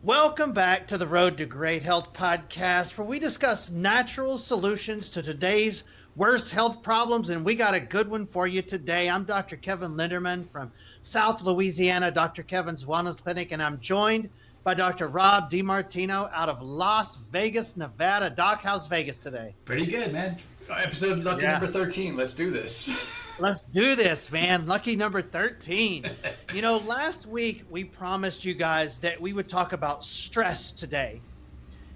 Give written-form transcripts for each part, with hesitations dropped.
Welcome back to the Road to Great Health podcast, where we discuss natural solutions to today's worst health problems, and we got a good one for you today. I'm Dr. Kevin Linderman from South Louisiana, Dr. Kevin's Wellness Clinic, and I'm joined by Dr. Rob DeMartino out of Las Vegas, Nevada. Doc, how's Vegas today? Pretty good, man. Episode lucky number 13. Let's do this. Let's do this, man. Lucky number 13. You know, last week we promised you guys that we would talk about stress today.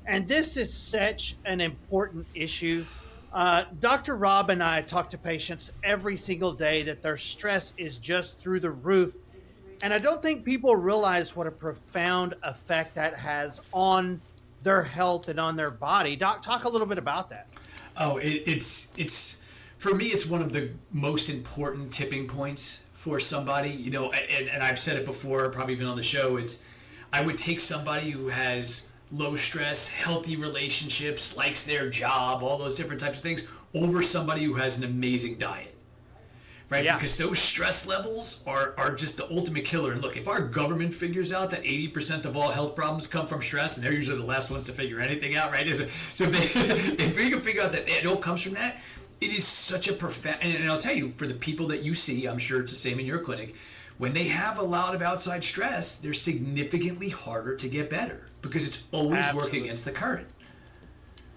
And this is such an important issue. Dr. Rob and I talk to patients every single day that their stress is just through the roof. And I don't think people realize what a profound effect that has on their health and on their body. Doc, talk a little bit about that. Oh, it's for me, it's one of the most important tipping points for somebody, you know, and I've said it before, probably even on the show, I would take somebody who has low stress, healthy relationships, likes their job, all those different types of things, over somebody who has an amazing diet, right? Yeah. Because those stress levels are just the ultimate killer. And look, if our government figures out that 80% of all health problems come from stress, and they're usually the last ones to figure anything out, right? So if we can figure out that it all comes from that, it is such a profound, and I'll tell you, for the people that you see, I'm sure it's the same in your clinic, when they have a lot of outside stress, they're significantly harder to get better because it's always working against the current.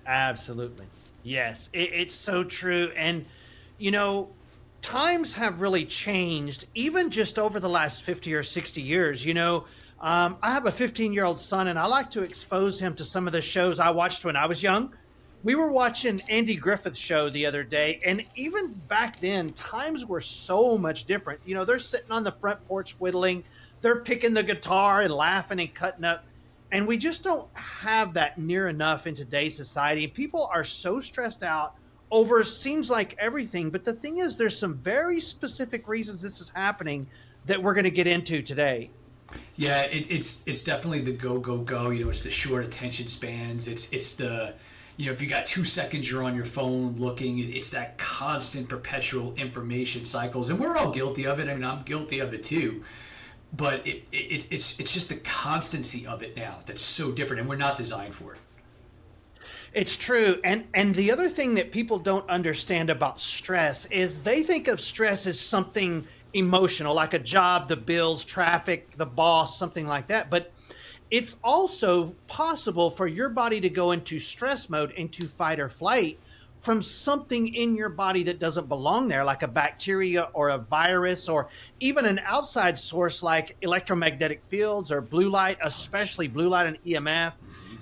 Absolutely. Yes, it's so true. And, you know, times have really changed, even just over the last 50 or 60 years. You know, I have a 15-year-old son, and I like to expose him to some of the shows I watched when I was young. We were watching Andy Griffith's show the other day, and even back then, times were so much different. You know, they're sitting on the front porch whittling, they're picking the guitar and laughing and cutting up, and we just don't have that near enough in today's society. People are so stressed out over seems like everything, but the thing is, there's some very specific reasons this is happening that we're going to get into today. Yeah, it's definitely the go, go, go. You know, it's the short attention spans. It's the... You know, if you got 2 seconds, you're on your phone looking. It's that constant, perpetual information cycles, and we're all guilty of it. I mean, I'm guilty of it too. But it's just the constancy of it now that's so different, and we're not designed for it. It's true, and the other thing that people don't understand about stress is they think of stress as something emotional, like a job, the bills, traffic, the boss, something like that. But it's also possible for your body to go into stress mode, into fight or flight, from something in your body that doesn't belong there, like a bacteria or a virus, or even an outside source like electromagnetic fields or blue light, especially blue light and EMF.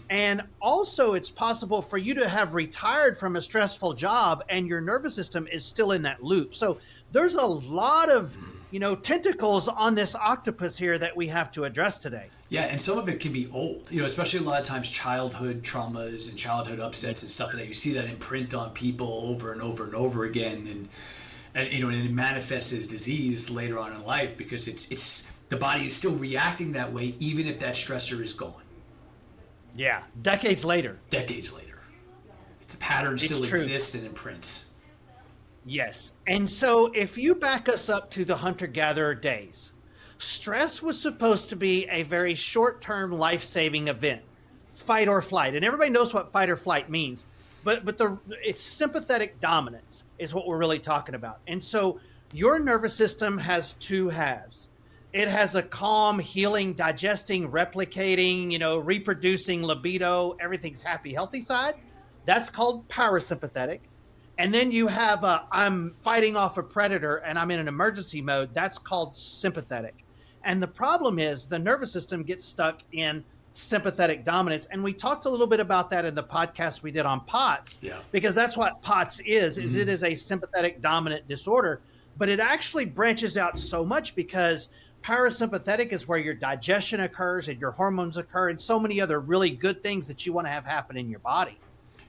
And also it's possible for you to have retired from a stressful job and your nervous system is still in that loop. So there's a lot of, you know, tentacles on this octopus here that we have to address today. Yeah, and some of it can be old, you know, especially a lot of times childhood traumas and childhood upsets and stuff like that. You see that imprint on people over and over and over again, and you know, and it manifests as disease later on in life because it's the body is still reacting that way even if that stressor is gone. Yeah, decades later. The pattern still exists and imprints. Yes, and so if you back us up to the hunter-gatherer days, stress was supposed to be a very short-term life-saving event, fight or flight. And everybody knows what fight or flight means, but it's sympathetic dominance is what we're really talking about. And so your nervous system has two halves. It has a calm, healing, digesting, replicating, you know, reproducing, libido, everything's happy, healthy side. That's called parasympathetic. And then you have I'm fighting off a predator and I'm in an emergency mode. That's called sympathetic. And the problem is the nervous system gets stuck in sympathetic dominance. And we talked a little bit about that in the podcast we did on POTS, because that's what POTS is it is a sympathetic dominant disorder, but it actually branches out so much because parasympathetic is where your digestion occurs and your hormones occur and so many other really good things that you want to have happen in your body.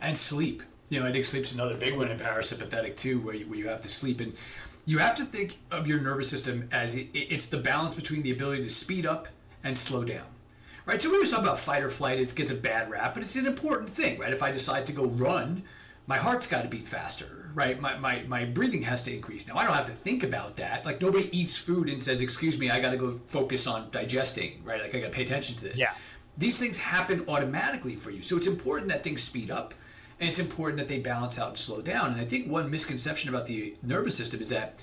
And sleep. You know, I think sleep's another big one in parasympathetic too, where you have to sleep. And you have to think of your nervous system as it's the balance between the ability to speed up and slow down, right? So we always talk about fight or flight. It gets a bad rap, but it's an important thing, right? If I decide to go run, my heart's got to beat faster, right? My breathing has to increase. Now, I don't have to think about that. Like, nobody eats food and says, excuse me, I got to go focus on digesting, right? Like, I got to pay attention to this. Yeah. These things happen automatically for you. So it's important that things speed up, and it's important that they balance out and slow down. And I think one misconception about the nervous system is that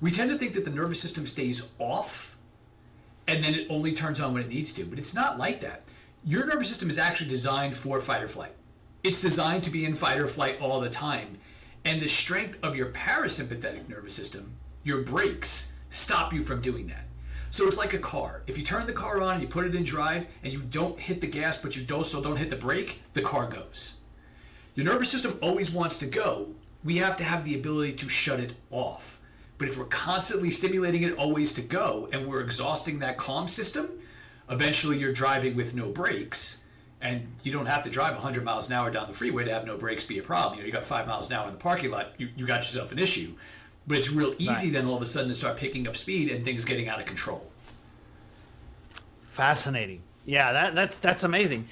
we tend to think that the nervous system stays off and then it only turns on when it needs to. But it's not like that. Your nervous system is actually designed for fight or flight. It's designed to be in fight or flight all the time. And the strength of your parasympathetic nervous system, your brakes, stop you from doing that. So it's like a car. If you turn the car on and you put it in drive and you don't hit the gas but you also don't hit the brake, the car goes. Your nervous system always wants to go. We have to have the ability to shut it off. But if we're constantly stimulating it always to go and we're exhausting that calm system, eventually you're driving with no brakes. And you don't have to drive 100 miles an hour down the freeway to have no brakes be a problem. You got 5 miles an hour in the parking lot, you got yourself an issue. But it's real easy then all of a sudden to start picking up speed and things getting out of control. Fascinating. Yeah, that's amazing.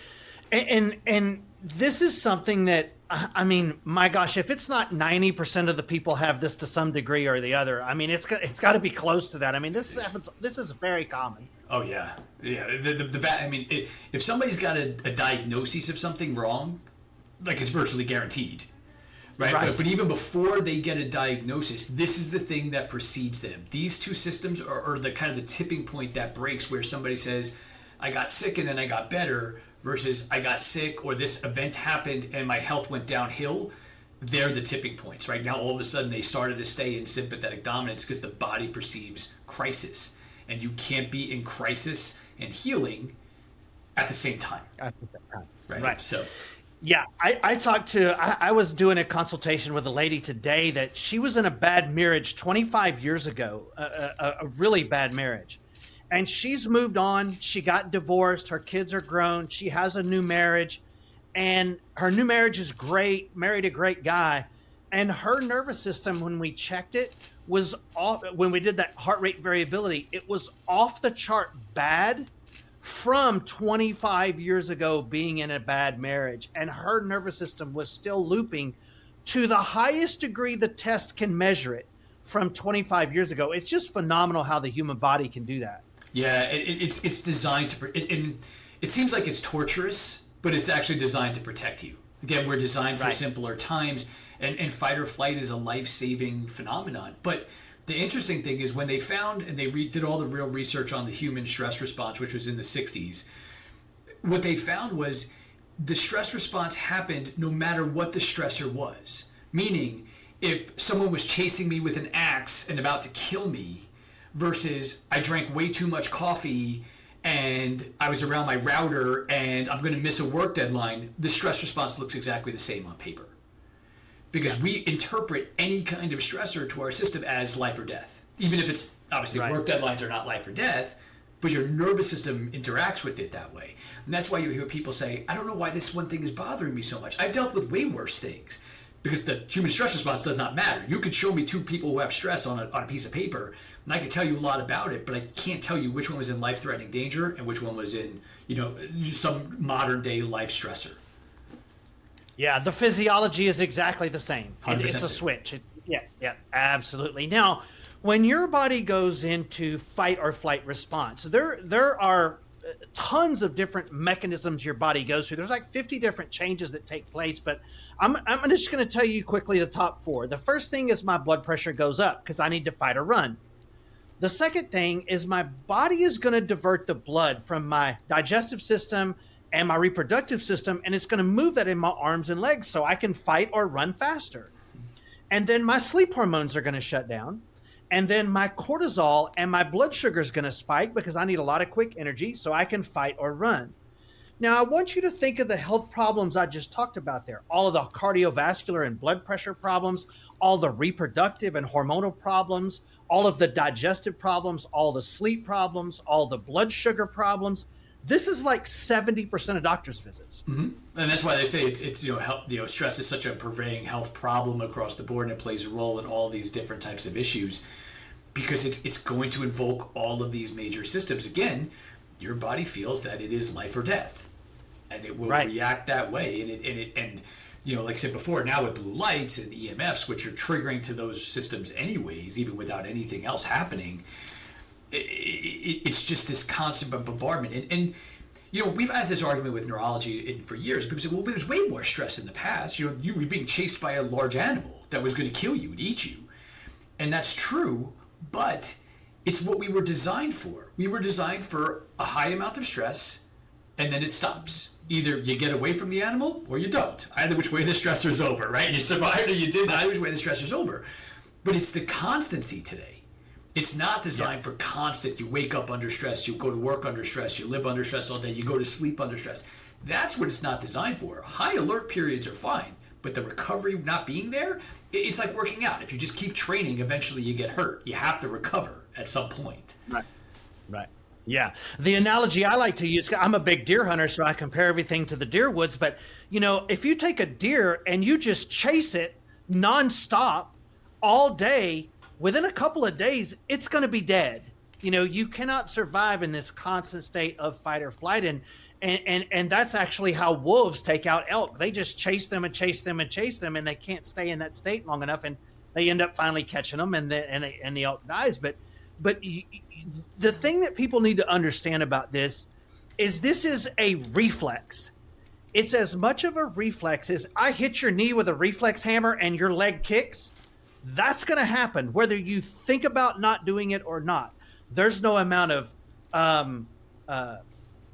And this is something that, I mean, my gosh, if it's not 90% of the people have this to some degree or the other, I mean, it's got to be close to that. I mean, this happens. This is very common. Oh yeah. I mean, if somebody's got a diagnosis of something wrong, like it's virtually guaranteed. Right. But even before they get a diagnosis, this is the thing that precedes them. These two systems are the kind of the tipping point that breaks where somebody says, I got sick and then I got better, versus I got sick or this event happened and my health went downhill. They're the tipping points. Right now, all of a sudden, they started to stay in sympathetic dominance because the body perceives crisis. And you can't be in crisis and healing at the same time. Right. So... Yeah, I was doing a consultation with a lady today that she was in a bad marriage 25 years ago, a really bad marriage. And she's moved on. She got divorced. Her kids are grown. She has a new marriage. And her new marriage is great, married a great guy. And her nervous system, when we checked it, was off. When we did that heart rate variability, it was off the chart bad from 25 years ago being in a bad marriage, and her nervous system was still looping to the highest degree the test can measure it from 25 years ago. It's just phenomenal how the human body can do that. Yeah, it's designed to. It seems like it's torturous, but it's actually designed to protect you. Again, we're designed for simpler times, and fight or flight is a life-saving phenomenon. But the interesting thing is when they found, and they did all the real research on the human stress response, which was in the 60s, what they found was the stress response happened no matter what the stressor was. Meaning, if someone was chasing me with an axe and about to kill me, versus I drank way too much coffee and I was around my router and I'm going to miss a work deadline, the stress response looks exactly the same on paper. Because we interpret any kind of stressor to our system as life or death. Even if it's, obviously, work deadlines are not life or death, but your nervous system interacts with it that way. And that's why you hear people say, I don't know why this one thing is bothering me so much. I've dealt with way worse things. Because the human stress response does not matter. You could show me two people who have stress on a piece of paper, and I could tell you a lot about it, but I can't tell you which one was in life-threatening danger and which one was in, some modern-day life stressor. Yeah, the physiology is exactly the same. It's a switch. Yeah, absolutely. Now, when your body goes into fight or flight response, there are tons of different mechanisms your body goes through. There's like 50 different changes that take place, but I'm just going to tell you quickly the top 4. The first thing is my blood pressure goes up because I need to fight or run. The second thing is my body is going to divert the blood from my digestive system and my reproductive system, and it's going to move that in my arms and legs so I can fight or run faster. And then my sleep hormones are going to shut down. And then my cortisol and my blood sugar is going to spike because I need a lot of quick energy so I can fight or run. Now, I want you to think of the health problems I just talked about there. All of the cardiovascular and blood pressure problems, all the reproductive and hormonal problems, all of the digestive problems, all the sleep problems, all the blood sugar problems. This is like 70% of doctor's visits. Mm-hmm. And that's why they say it's health, stress is such a pervading health problem across the board, and it plays a role in all these different types of issues because it's going to invoke all of these major systems. Again, your body feels that it is life or death, and it will react that way. And like I said before, now with blue lights and EMFs, which are triggering to those systems anyways, even without anything else happening. It's just this constant bombardment. And we've had this argument with neurology for years. People say, well, there's way more stress in the past. You were being chased by a large animal that was going to kill you and eat you. And that's true, but it's what we were designed for. We were designed for a high amount of stress, and then it stops. Either you get away from the animal or you don't. Either which way the stressor's over, right? You survived or you didn't. Either which way the stressor's over. But it's the constancy today. It's not designed for constant. You wake up under stress. You go to work under stress. You live under stress all day. You go to sleep under stress. That's what it's not designed for. High alert periods are fine, but the recovery not being there, it's like working out. If you just keep training, eventually you get hurt. You have to recover at some point. Right. Right. Yeah. The analogy I like to use, I'm a big deer hunter, so I compare everything to the deer woods. But, if you take a deer and you just chase it nonstop all day, within a couple of days, it's going to be dead. You cannot survive in this constant state of fight or flight. And that's actually how wolves take out elk. They just chase them and chase them and chase them, and they can't stay in that state long enough, and they end up finally catching them, and the elk dies. But the thing that people need to understand about this is a reflex. It's as much of a reflex as I hit your knee with a reflex hammer and your leg kicks. That's going to happen whether you think about not doing it or not. There's no amount of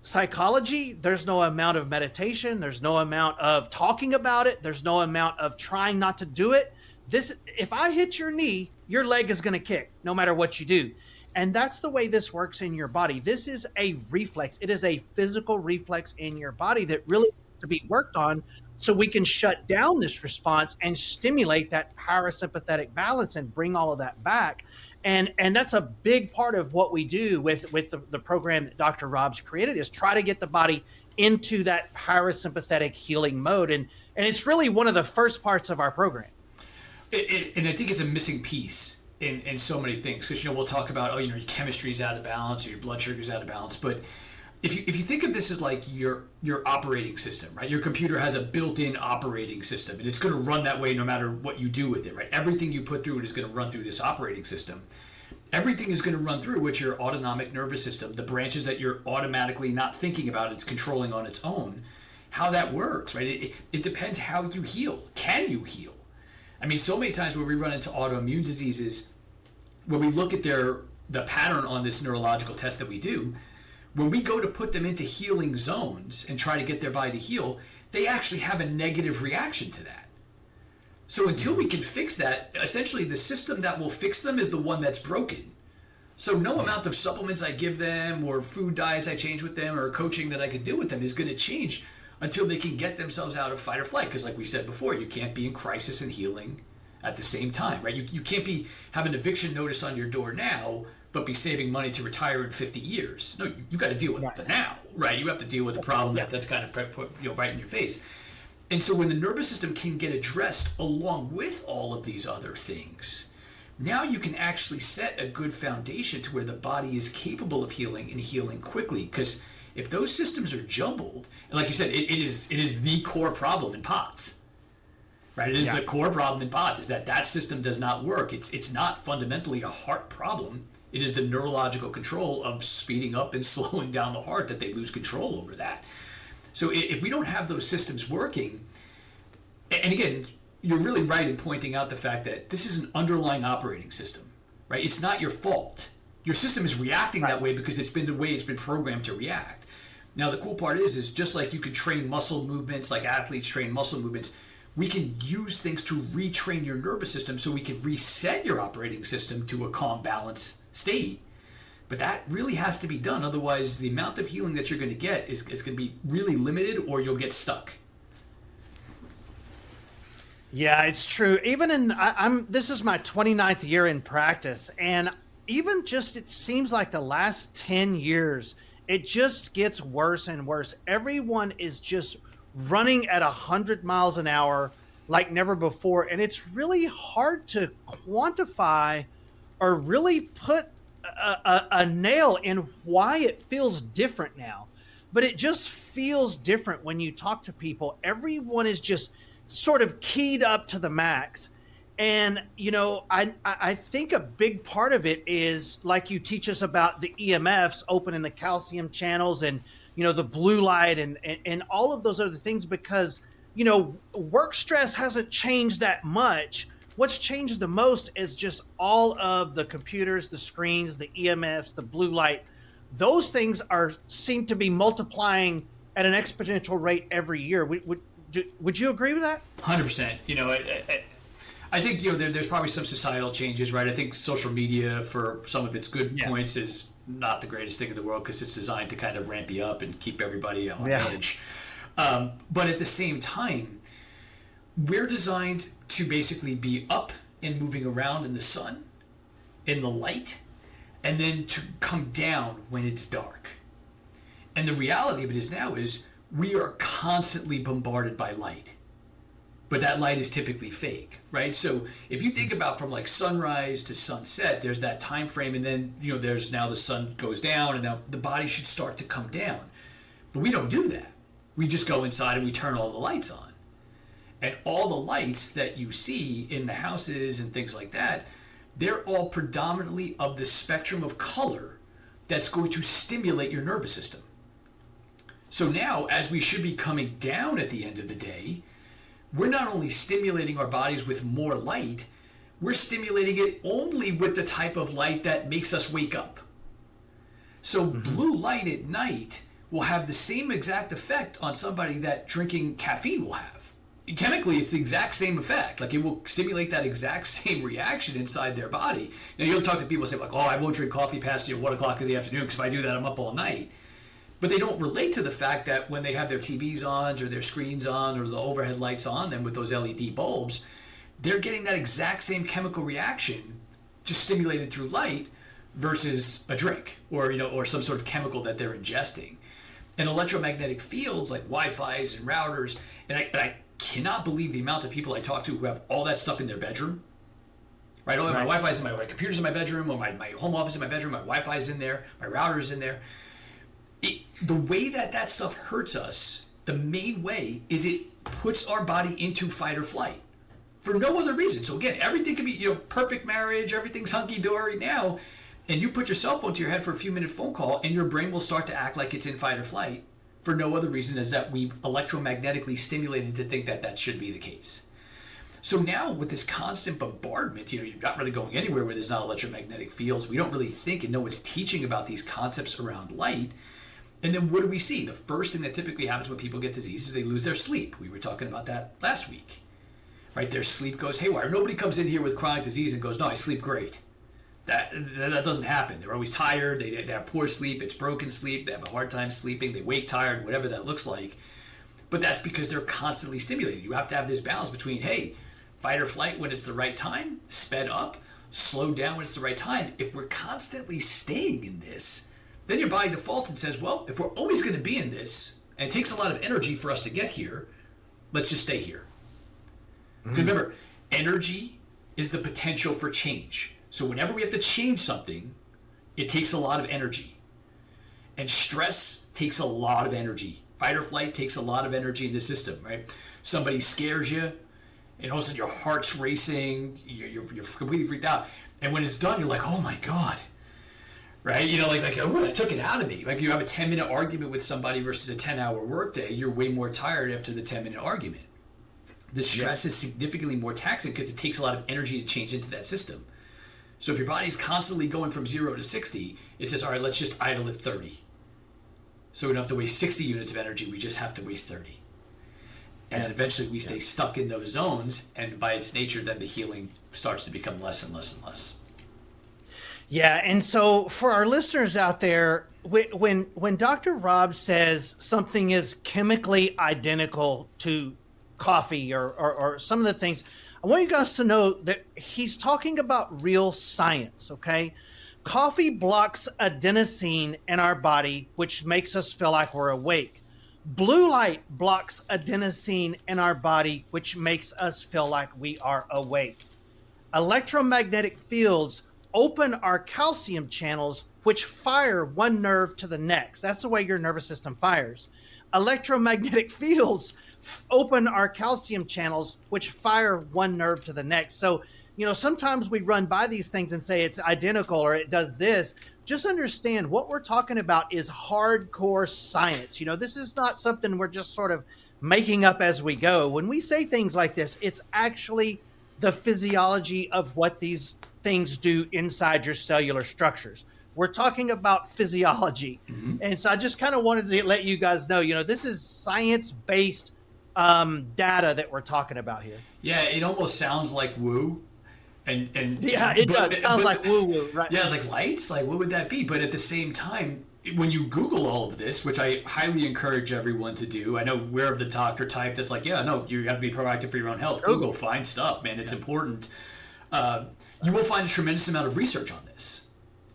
psychology. There's no amount of meditation. There's no amount of talking about it. There's no amount of trying not to do it. If I hit your knee, your leg is going to kick no matter what you do. And that's the way this works in your body. This is a reflex. It is a physical reflex in your body that really needs to be worked on so we can shut down this response and stimulate that parasympathetic balance and bring all of that back. And that's a big part of what we do with the program that Dr. Rob's created, is try to get the body into that parasympathetic healing mode. And it's really one of the first parts of our program. And I think it's a missing piece in so many things, because we'll talk about your chemistry's out of balance or your blood sugar's out of balance, but if you think of this as like your operating system, right? Your computer has a built-in operating system, and it's going to run that way no matter what you do with it, right? Everything you put through it is going to run through this operating system. Everything is going to run through with your autonomic nervous system, the branches that you're automatically not thinking about, it's controlling on its own. How that works, right? It depends how you heal. Can you heal? I mean, so many times where we run into autoimmune diseases, when we look at the pattern on this neurological test that we do, when we go to put them into healing zones and try to get their body to heal, they actually have a negative reaction to that. So until we can fix that, essentially the system that will fix them is the one that's broken. So no amount of supplements I give them or food diets I change with them or coaching that I could do with them is going to change until they can get themselves out of fight or flight. Because like we said before, you can't be in crisis and healing at the same time, right? You can't be having an eviction notice on your door now, but be saving money to retire in 50 years. No, you got to deal with the now, right? You have to deal with the problem that's kind of put right in your face. And so when the nervous system can get addressed along with all of these other things, now you can actually set a good foundation to where the body is capable of healing and healing quickly. Because if those systems are jumbled, and like you said, it is the core problem in POTS. Right, it is the core problem in POTS, is that system does not work. It's not fundamentally a heart problem. It is the neurological control of speeding up and slowing down the heart that they lose control over that. So if we don't have those systems working, and again, you're really right in pointing out the fact that this is an underlying operating system, right? It's not your fault. Your system is reacting that way because it's been the way it's been programmed to react. Now, the cool part is just like you can train muscle movements, like athletes train muscle movements, we can use things to retrain your nervous system so we can reset your operating system to a calm, balanced state. But that really has to be done. Otherwise, the amount of healing that you're going to get is going to be really limited, or you'll get stuck. Yeah, it's true. Even this is my 29th year in practice, and even just it seems like the last 10 years, it just gets worse and worse. Everyone is just running at 100 miles an hour like never before. And it's really hard to quantify or really put a nail in why it feels different now. But it just feels different when you talk to people. Everyone is just sort of keyed up to the max. And, I think a big part of it is, like you teach us about the EMFs, opening the calcium channels and the blue light and all of those other things, because, work stress hasn't changed that much. What's changed the most is just all of the computers, the screens, the EMFs, the blue light. Those things seem to be multiplying at an exponential rate every year. Would you agree with that? 100%. I think there's probably some societal changes, right? I think social media, for some of its good points, is not the greatest thing in the world because it's designed to kind of ramp you up and keep everybody on edge. But at the same time, we're designed to basically be up and moving around in the sun, in the light, and then to come down when it's dark. And the reality of it is we are constantly bombarded by light. But that light is typically fake, right? So if you think about from like sunrise to sunset, there's that time frame, and then there's now the sun goes down, and now the body should start to come down. But we don't do that. We just go inside and we turn all the lights on. And all the lights that you see in the houses and things like that, they're all predominantly of the spectrum of color that's going to stimulate your nervous system. So now, as we should be coming down at the end of the day, we're not only stimulating our bodies with more light, we're stimulating it only with the type of light that makes us wake up. So blue light at night will have the same exact effect on somebody that drinking caffeine will have. Chemically, it's the exact same effect. Like, it will stimulate that exact same reaction inside their body. Now, you'll talk to people and say, like, oh, I won't drink coffee past 1 o'clock in the afternoon because if I do that, I'm up all night. But they don't relate to the fact that when they have their TVs on or their screens on or the overhead lights on them with those LED bulbs, they're getting that exact same chemical reaction just stimulated through light versus a drink or some sort of chemical that they're ingesting. And electromagnetic fields like Wi-Fi's and routers, and I cannot believe the amount of people I talk to who have all that stuff in their bedroom. Right? My Wi-Fi's in my computer's in my bedroom, or my home office in my bedroom, my Wi-Fi's in there, my router's in there. The way that stuff hurts us, the main way, is it puts our body into fight or flight for no other reason. So again, everything can be, perfect marriage, everything's hunky-dory now, and you put your cell phone to your head for a few-minute phone call, and your brain will start to act like it's in fight or flight for no other reason as that we've electromagnetically stimulated to think that should be the case. So now with this constant bombardment, you're not really going anywhere where there's not electromagnetic fields. We don't really think and know what's teaching about these concepts around light. And then what do we see? The first thing that typically happens when people get disease is they lose their sleep. We were talking about that last week, right? Their sleep goes haywire. Nobody comes in here with chronic disease and goes, no, I sleep great. That doesn't happen. They're always tired. They have poor sleep. It's broken sleep. They have a hard time sleeping. They wake tired, whatever that looks like. But that's because they're constantly stimulated. You have to have this balance between, hey, fight or flight when it's the right time, sped up, slow down when it's the right time. If we're constantly staying in this, then your body defaults and says, well, if we're always going to be in this, and it takes a lot of energy for us to get here, let's just stay here. Because remember, energy is the potential for change. So whenever we have to change something, it takes a lot of energy. And stress takes a lot of energy. Fight or flight takes a lot of energy in the system, right? Somebody scares you, and all of a sudden your heart's racing, you're completely freaked out. And when it's done, you're like, oh my God. Right? Oh, that took it out of me. Like, you have a 10-minute argument with somebody versus a 10-hour workday, you're way more tired after the 10-minute argument. The stress is significantly more taxing because it takes a lot of energy to change into that system. So if your body's constantly going from 0 to 60, it says, all right, let's just idle at 30. So we don't have to waste 60 units of energy, we just have to waste 30. And eventually we stay stuck in those zones, and by its nature, then the healing starts to become less and less and less. Yeah, and so for our listeners out there, when Dr. Rob says something is chemically identical to coffee or some of the things, I want you guys to know that he's talking about real science, okay? Coffee blocks adenosine in our body, which makes us feel like we're awake. Blue light blocks adenosine in our body, which makes us feel like we are awake. Electromagnetic fields open our calcium channels, which fire one nerve to the next. That's the way your nervous system fires. Electromagnetic fields open our calcium channels, which fire one nerve to the next. So, sometimes we run by these things and say it's identical or it does this, just understand what we're talking about is hardcore science. This is not something we're just sort of making up as we go. When we say things like this, it's actually the physiology of what these things do inside your cellular structures. We're talking about physiology. Mm-hmm. And so I just kind of wanted to let you guys know, this is science-based data that we're talking about here. Yeah, it almost sounds like woo. And yeah, it does. It sounds like woo-woo, right? Yeah, like lights? Like, what would that be? But at the same time, when you Google all of this, which I highly encourage everyone to do, I know we're of the doctor type that's like, yeah, no, you have to be proactive for your own health. Google, find stuff, man. It's important. You will find a tremendous amount of research on this.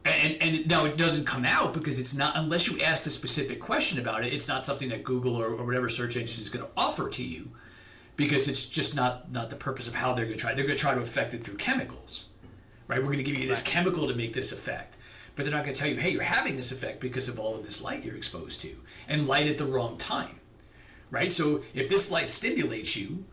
And now it doesn't come out because it's not, unless you ask a specific question about it, it's not something that Google or whatever search engine is going to offer to you. Because it's just not the purpose of how they're going to try. They're going to try to affect it through chemicals, right? We're going to give you this chemical to make this effect. But they're not going to tell you, hey, you're having this effect because of all of this light you're exposed to. And light at the wrong time, right? So if this light stimulates you,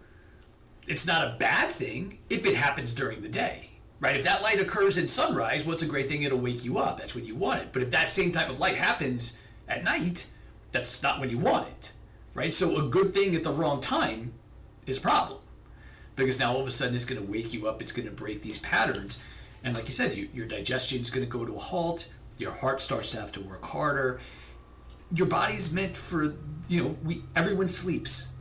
it's not a bad thing if it happens during the day, right? If that light occurs at sunrise, what's a great thing? It'll wake you up. That's when you want it. But if that same type of light happens at night, that's not when you want it, right? So a good thing at the wrong time is a problem, because now all of a sudden it's going to wake you up. It's going to break these patterns, and like you said, your digestion is going to go to a halt. Your heart starts to have to work harder. Your body's meant for everyone sleeps,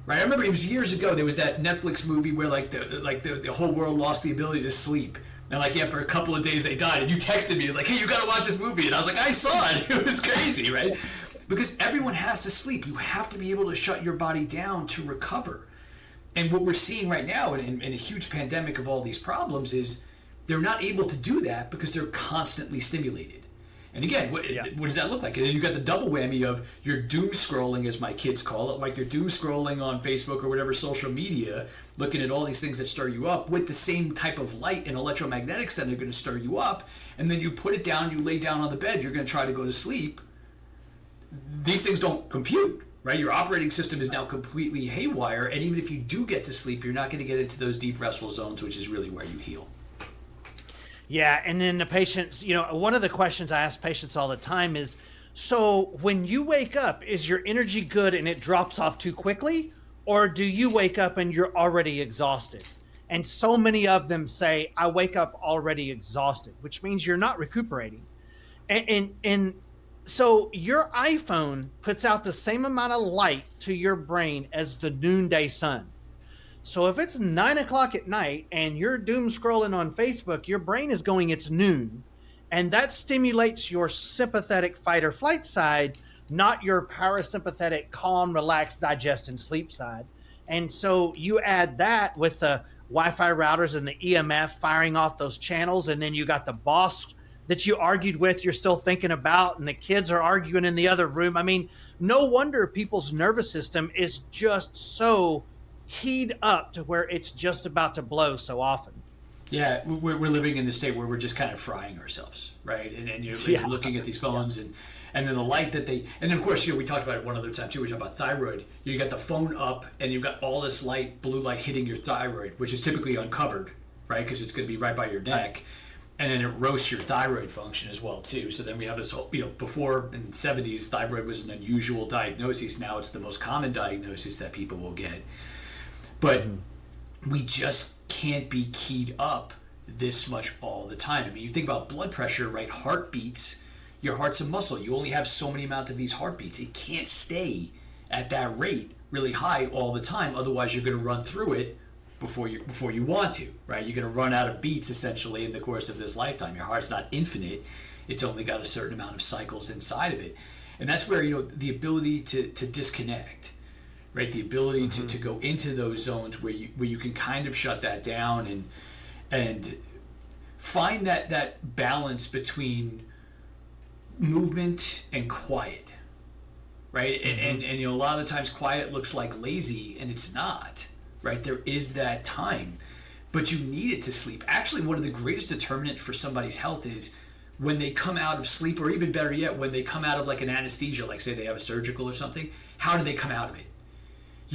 right? I remember it was years ago. There was that Netflix movie where the whole world lost the ability to sleep, and like after a couple of days they died. And you texted me like, hey, you got to watch this movie, and I was like, I saw it. It was crazy, right? Because everyone has to sleep. You have to be able to shut your body down to recover. And what we're seeing right now in a huge pandemic of all these problems is they're not able to do that because they're constantly stimulated. And again, what does that look like? And then you got the double whammy of you're doom scrolling, as my kids call it, like you're doom scrolling on Facebook or whatever social media, looking at all these things that stir you up with the same type of light and electromagnetics that are going to stir you up. And then you put it down, you lay down on the bed, you're going to try to go to sleep. These things don't compute, right? Your operating system is now completely haywire, and even if you do get to sleep, you're not going to get into those deep restful zones, which is really where you heal. Yeah, and then the patients, one of the questions I ask patients all the time is, so when you wake up, is your energy good and it drops off too quickly, or do you wake up and you're already exhausted? And so many of them say, I wake up already exhausted, which means you're not recuperating. And so your iPhone puts out the same amount of light to your brain as the noonday sun. So if it's 9 o'clock at night and you're doom scrolling on Facebook, your brain is going, it's noon. And that stimulates your sympathetic fight or flight side, not your parasympathetic, calm, relaxed, digest, and sleep side. And so you add that with the Wi-Fi routers and the EMF firing off those channels, and then you got the boss that you argued with, you're still thinking about, and the kids are arguing in the other room. I mean, no wonder people's nervous system is just so keyed up to where it's just about to blow so often. Yeah, we're living in the state where we're just kind of frying ourselves, right? And you're looking at these phones and then the light that they, and then of course, we talked about it one other time too. We talked about thyroid. You got the phone up and you've got all this light, blue light hitting your thyroid, which is typically uncovered, right? Because it's going to be right by your neck. Right. And then it roasts your thyroid function as well too. So then we have this whole, before in the 70s, thyroid was an unusual diagnosis. Now it's the most common diagnosis that people will get. But we just can't be keyed up this much all the time. I mean, you think about blood pressure, right? Heartbeats, your heart's a muscle. You only have so many amount of these heartbeats. It can't stay at that rate really high all the time. Otherwise, you're going to run through it before you want to, right? You're going to run out of beats essentially in the course of this lifetime. Your heart's not infinite. It's only got a certain amount of cycles inside of it. And that's where, the ability to disconnect, right? The ability to go into those zones where you can kind of shut that down and find that balance between movement and quiet, right? And a lot of the times quiet looks like lazy, and it's not, right? There is that time, but you need it to sleep. Actually, one of the greatest determinants for somebody's health is when they come out of sleep, or even better yet, when they come out of like an anesthesia, like say they have a surgical or something. How do they come out of it?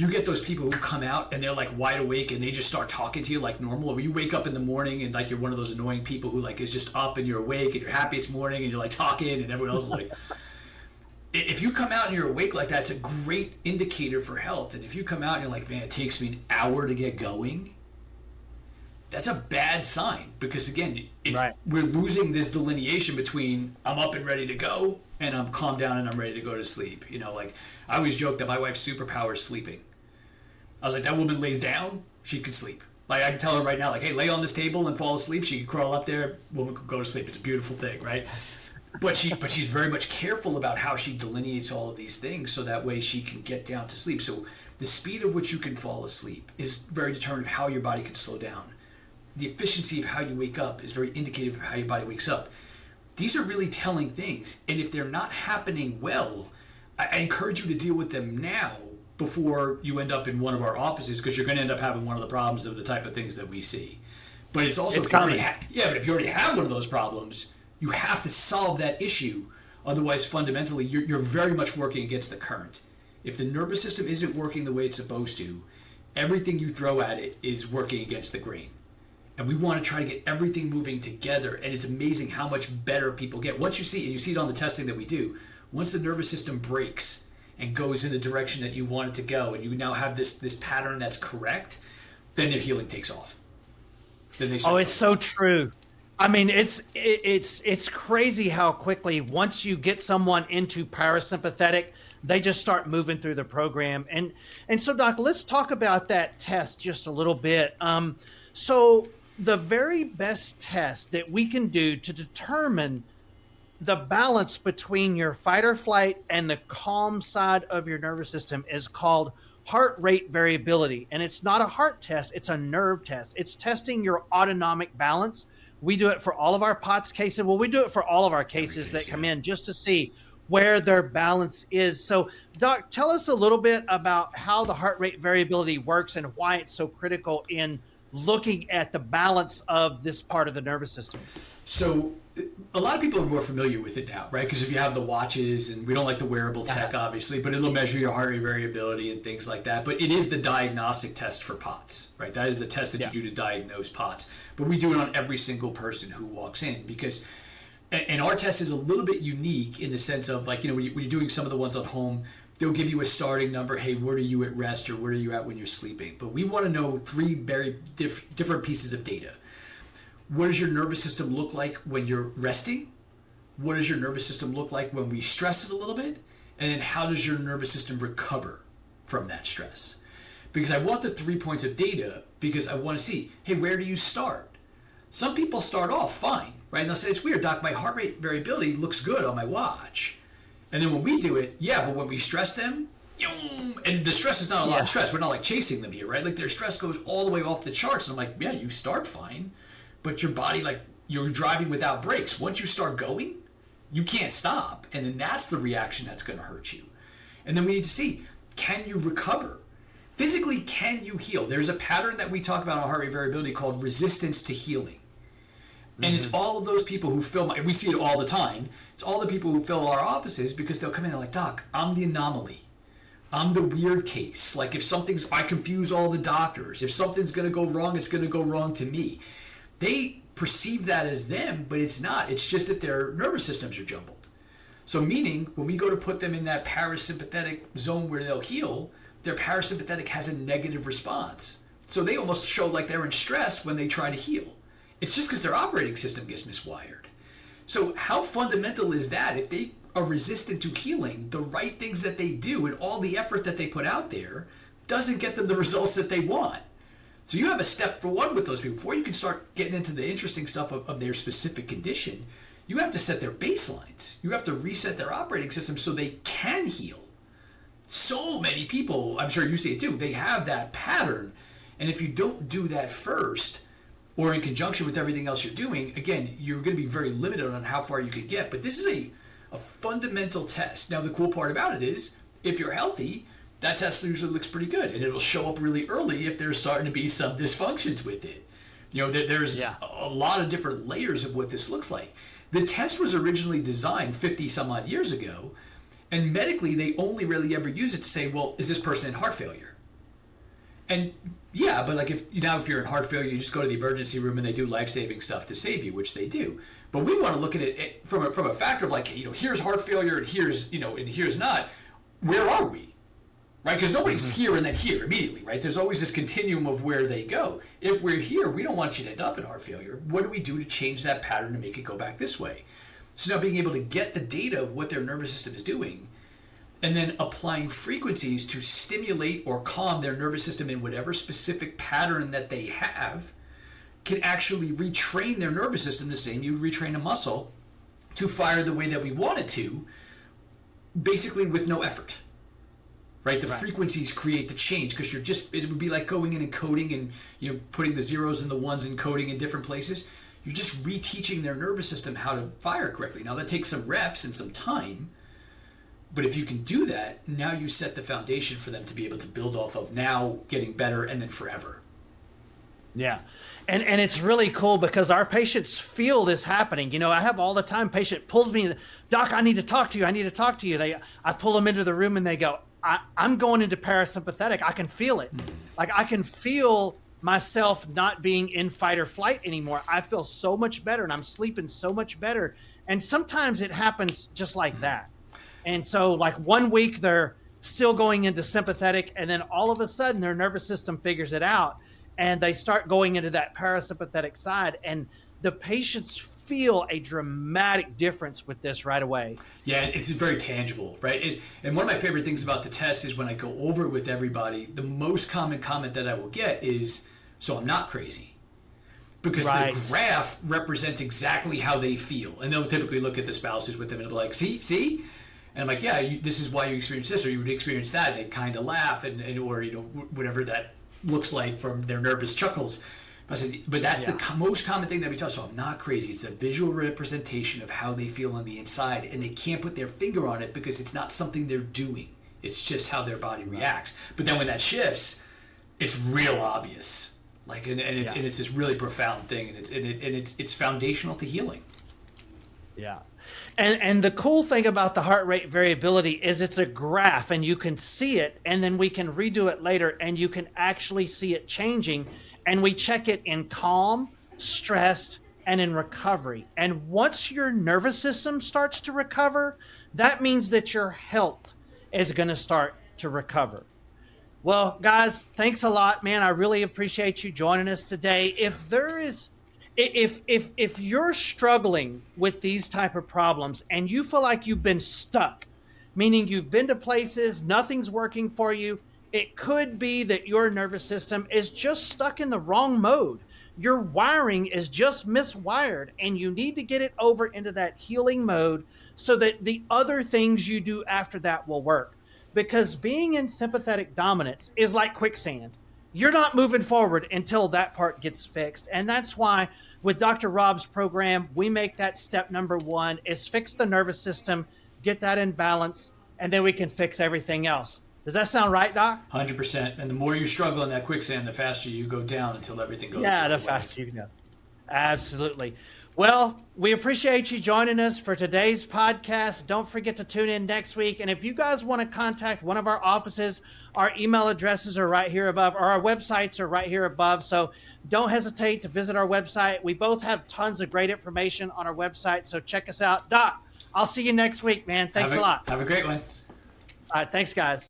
you get those people who come out and they're like wide awake and they just start talking to you like normal. Or you wake up in the morning and like you're one of those annoying people who like is just up and you're awake and you're happy it's morning and you're like talking and everyone else is like. If you come out and you're awake like that, it's a great indicator for health. And if you come out and you're like, man, it takes me an hour to get going, that's a bad sign because again, we're losing this delineation between I'm up and ready to go and I'm calmed down and I'm ready to go to sleep. You know, like I always joke that my wife's superpower is sleeping. I was like, that woman lays down, she could sleep. Like I can tell her right now, like, hey, lay on this table and fall asleep. She could crawl up there, woman could go to sleep. It's a beautiful thing, right? But she's very much careful about how she delineates all of these things so that way she can get down to sleep. So the speed of which you can fall asleep is very determined of how your body can slow down. The efficiency of how you wake up is very indicative of how your body wakes up. These are really telling things. And if they're not happening well, I encourage you to deal with them now before you end up in one of our offices because you're going to end up having one of the problems of the type of things that we see. But it's also... but if you already have one of those problems... You have to solve that issue. Otherwise, fundamentally, you're very much working against the current. If the nervous system isn't working the way it's supposed to, everything you throw at it is working against the grain. And we want to try to get everything moving together. And it's amazing how much better people get. Once you see, and you see it on the testing that we do, once the nervous system breaks and goes in the direction that you want it to go, and you now have this pattern that's correct, then their healing takes off. Then they start it's so true. I mean, it's crazy how quickly once you get someone into parasympathetic, they just start moving through the program. And so, Doc, let's talk about that test just a little bit. So the very best test that we can do to determine the balance between your fight or flight and the calm side of your nervous system is called heart rate variability. And it's not a heart test, it's a nerve test. It's testing your autonomic balance. We do it for all of our POTS cases. Well, we do it for all of our cases that come in just to see where their balance is. So, Doc, tell us a little bit about how the heart rate variability works and why it's so critical in looking at the balance of this part of the nervous system. So a lot of people are more familiar with it now, right? Because if you have the watches, and we don't like the wearable tech, obviously, but it'll measure your heart rate variability and things like that. But it is the diagnostic test for POTS, right? That is the test that you do to diagnose POTS. But we do it on every single person who walks in because, and our test is a little bit unique in the sense of like, you know, when you're doing some of the ones at home, they'll give you a starting number. Hey, where are you at rest or where are you at when you're sleeping? But we want to know three very different pieces of data. What does your nervous system look like when you're resting? What does your nervous system look like when we stress it a little bit? And then how does your nervous system recover from that stress? Because I want the 3 points of data because I want to see, hey, where do you start? Some people start off fine, right? And they'll say, it's weird, Doc, my heart rate variability looks good on my watch. And then when we do it, but when we stress them, and the stress is not a lot of stress. We're not like chasing them here, right? Like their stress goes all the way off the charts. And I'm like, yeah, you start fine. But your body, like you're driving without brakes. Once you start going, you can't stop. And then that's the reaction that's going to hurt you. And then we need to see, can you recover? Physically, can you heal? There's a pattern that we talk about on heart rate variability called resistance to healing. And it's all of those people who fill we see it all the time. It's all the people who fill our offices because they'll come in and they're like, Doc, I'm the anomaly. I'm the weird case. Like if I confuse all the doctors. If something's going to go wrong, it's going to go wrong to me. They perceive that as them, but it's not. It's just that their nervous systems are jumbled. So meaning, when we go to put them in that parasympathetic zone where they'll heal, their parasympathetic has a negative response. So they almost show like they're in stress when they try to heal. It's just because their operating system gets miswired. So how fundamental is that? If they are resistant to healing, the right things that they do and all the effort that they put out there doesn't get them the results that they want. So you have a step for one with those people. Before you can start getting into the interesting stuff of their specific condition, you have to set their baselines. You have to reset their operating system so they can heal. So many people, I'm sure you see it too, they have that pattern. And if you don't do that first, or in conjunction with everything else you're doing, again, you're going to be very limited on how far you can get. But this is a fundamental test. Now, the cool part about it is, if you're healthy, that test usually looks pretty good, and it'll show up really early if there's starting to be some dysfunctions with it. You know, there's a lot of different layers of what this looks like. The test was originally designed 50 some odd years ago, and medically they only really ever use it to say, well, is this person in heart failure? And yeah, but like if you're in heart failure, you just go to the emergency room and they do life-saving stuff to save you, which they do. But we want to look at it from a factor of like, here's heart failure and here's not. Where are we? Right? Because nobody's here and then here immediately, right? There's always this continuum of where they go. If we're here, we don't want you to end up in heart failure. What do we do to change that pattern to make it go back this way? So now being able to get the data of what their nervous system is doing and then applying frequencies to stimulate or calm their nervous system in whatever specific pattern that they have can actually retrain their nervous system the same you retrain a muscle to fire the way that we want it to, basically with no effort. Right? The frequencies create the change because it would be like going in and coding and putting the zeros and the ones and coding in different places. You're just reteaching their nervous system how to fire correctly. Now that takes some reps and some time, but if you can do that, now you set the foundation for them to be able to build off of now getting better and then forever. Yeah. And it's really cool because our patients feel this happening. I have all the time patient pulls me, Doc, I need to talk to you. I pull them into the room and they go, I'm going into parasympathetic. I can feel it. Like I can feel myself not being in fight or flight anymore. I feel so much better and I'm sleeping so much better. And sometimes it happens just like that. And so like 1 week they're still going into sympathetic and then all of a sudden their nervous system figures it out and they start going into that parasympathetic side and the patients feel a dramatic difference with this right away. Yeah, it's very tangible, right? And one of my favorite things about the test is when I go over it with everybody, the most common comment that I will get is, so I'm not crazy. Because the graph represents exactly how they feel. And they'll typically look at the spouses with them and be like, see? And I'm like, yeah, this is why you experience this or you would experience that. They kind of laugh or whatever that looks like from their nervous chuckles. I said, but that's the most common thing that we tell. So I'm not crazy. It's a visual representation of how they feel on the inside, and they can't put their finger on it because it's not something they're doing. It's just how their body reacts. But then when that shifts, it's real obvious. Like, and it's this really profound thing, and it's foundational to healing. Yeah. And the cool thing about the heart rate variability is it's a graph, and you can see it, and then we can redo it later, and you can actually see it changing. And we check it in calm, stressed, and in recovery. And once your nervous system starts to recover, that means that your health is going to start to recover. Well, guys, thanks a lot, man. I really appreciate you joining us today. If you're struggling with these type of problems and you feel like you've been stuck, meaning you've been to places, nothing's working for you, it could be that your nervous system is just stuck in the wrong mode. Your wiring is just miswired, and you need to get it over into that healing mode so that the other things you do after that will work. Because being in sympathetic dominance is like quicksand. You're not moving forward until that part gets fixed. And that's why with Dr. Rob's program, we make that step number one is fix the nervous system, get that in balance, and then we can fix everything else. Does that sound right, Doc? 100%. And the more you struggle in that quicksand, the faster you go down until everything goes. Yeah, the faster you go. Absolutely. Well, we appreciate you joining us for today's podcast. Don't forget to tune in next week. And if you guys want to contact one of our offices, our email addresses are right here above, or our websites are right here above. So don't hesitate to visit our website. We both have tons of great information on our website. So check us out. Doc, I'll see you next week, man. Thanks a lot. Have a great one. All right. Thanks, guys.